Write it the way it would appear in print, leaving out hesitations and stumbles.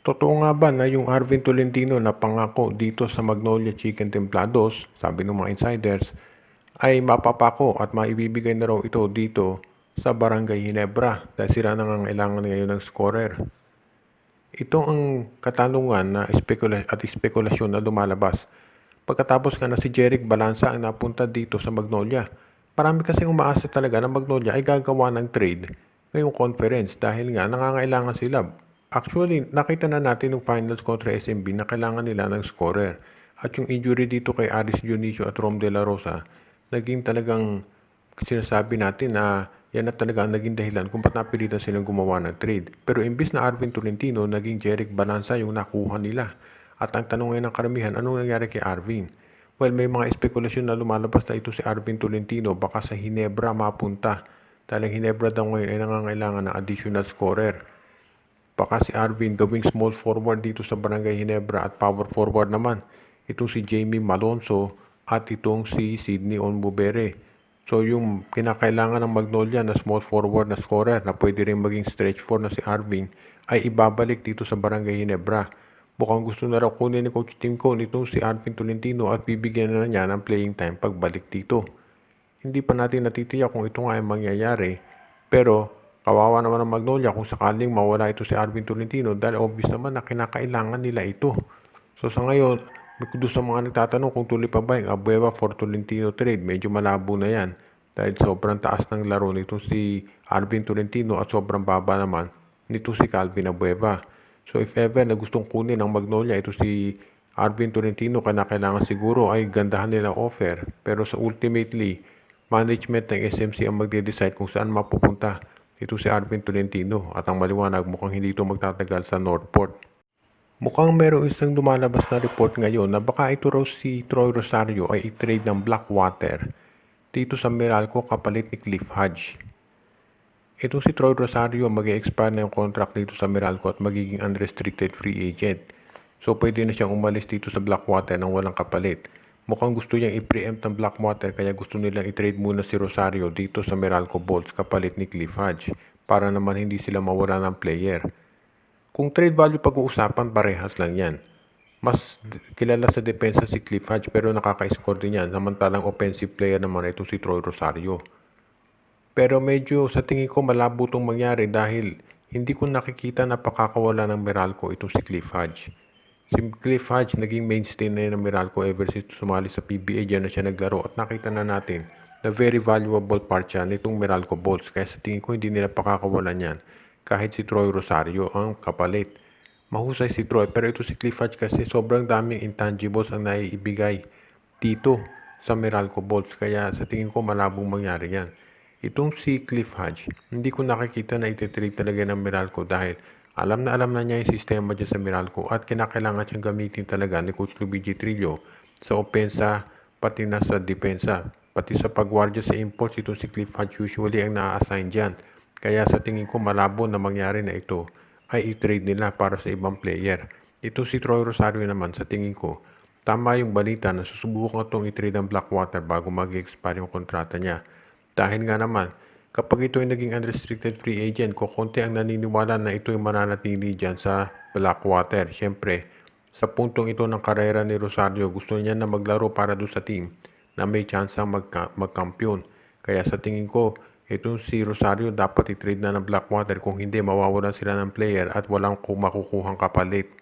Totoo nga ba na yung Arvin Tolentino na pangako dito sa Magnolia Chicken Templados, sabi ng mga insiders, ay mapapako at maibibigay na raw ito dito sa Barangay Ginebra dahil sila nangangailangan ngayon ng scorer. Ito ang katanungan na espekulasyon na lumalabas. Pagkatapos nga na si Jeric Balanza ang napunta dito sa Magnolia. Marami kasing umaasa talaga na Magnolia ay gagawa ng trade ngayong conference dahil nga nangangailangan sila. Actually, nakita na natin yung finals kontra SMB na kailangan nila ng scorer. At yung injury dito kay Aris Dionisio at Rom De La Rosa, naging talagang sinasabi natin na yan na talaga ang naging dahilan kung ba't napilitan silang gumawa ng trade. Pero imbis na Arvin Tolentino, naging Jeric Balanza yung nakuha nila. At ang tanong ngayon ng karamihan, anong nangyari kay Arvin? Well, may mga espekulasyon na lumalabas na ito si Arvin Tolentino baka sa Ginebra mapunta. Dahil ang Ginebra daw ngayon ay nangangailangan ng additional scorer. Baka si Arvin gawing small forward dito sa Barangay Ginebra at power forward naman. Itong si Jamie Malonzo at itong si Sydney Onbubere. So yung kinakailangan ng Magnolia na small forward na scorer na pwede rin maging stretch 4 na si Arvin ay ibabalik dito sa Barangay Ginebra. Mukhang gusto na raw kunin ni Coach Timco nitong si Arvin Tolentino at bibigyan na niya ng playing time pagbalik dito. Hindi pa natin natitiyak kung ito nga ay mangyayari, pero kawawa naman ng Magnolia kung sakaling mawala ito si Arvin Tolentino dahil obvious naman na kinakailangan nila ito. So sa ngayon, doon sa mga nagtatanong kung tuloy pa ba yung Abueva for Tolentino trade, medyo malabo na yan. Dahil sobrang taas ng laro nito si Arvin Tolentino at sobrang baba naman nito si Calvin Abueva. So if ever na gustong kunin ng Magnolia ito si Arvin Tolentino, kailangan siguro ay gandahan nila offer. Pero sa ultimately, management ng SMC ang magde-decide kung saan mapupunta ito si Arvin Tolentino at ang maliwanag mukhang hindi ito magtatagal sa Northport. Mukhang merong isang lumalabas na report ngayon na baka ito raw si Troy Rosario ay i-trade ng Blackwater dito sa Meralco kapalit ni Cliff Hodge. Itong si Troy Rosario mag-expire na yung contract dito sa Meralco at magiging unrestricted free agent. So pwede na siyang umalis dito sa Blackwater nang walang kapalit. Mukhang gusto niyang i-preempt ng Blackwater kaya gusto nilang i-trade muna si Rosario dito sa Meralco Bolts kapalit ni Cliff Hodge para naman hindi sila mawala ng player. Kung trade value pag-uusapan, parehas lang yan. Mas kilala sa depensa si Cliff Hodge pero nakaka-score din yan. Samantalang offensive player naman ito si Troy Rosario. Pero medyo sa tingin ko malabo itong mangyari dahil hindi ko nakikita na pakakawala ng Meralco itong si Cliff Hodge. Si Cliff Hodge naging mainstay na ng Meralco ever since sumali sa PBA. Diyan na siya naglaro at nakita na natin na very valuable part siya nitong Meralco Bolts. Kaya sa tingin ko hindi nila pakakawalan yan. Kahit si Troy Rosario ang kapalit. Mahusay si Troy pero ito si Cliff Hodge kasi sobrang daming intangibles ang naiibigay dito sa Meralco Bolts. Kaya sa tingin ko malabong mangyari yan. Itong si Cliff Hodge, hindi ko nakikita na ititrade talaga ng Meralco dahil alam na niya yung sistema dyan sa Meralco at kinakailangan siyang gamitin talaga ni Coach Luigi Trillo sa opensa pati na sa depensa. Pati sa pagwardya sa imports, itong si Cliff Hodge usually ang na-assign dyan. Kaya sa tingin ko malabo na mangyari na ito ay i-trade nila para sa ibang player. Ito si Troy Rosario naman sa tingin ko, tama yung balita na susubukan itong i-trade ng Blackwater bago mag-expire yung kontrata niya. Dahil nga naman, kapag ito ay naging unrestricted free agent, kukunti ang naniniwala na ito ay mananatili dyan sa Blackwater. Siyempre, sa puntong ito ng karera ni Rosario, gusto niya na maglaro para doon sa team na may chance ang magkampiyon. Kaya sa tingin ko, itong si Rosario dapat i-trade na ng Blackwater kung hindi mawawalan sila ng player at walang makukuhang kapalit.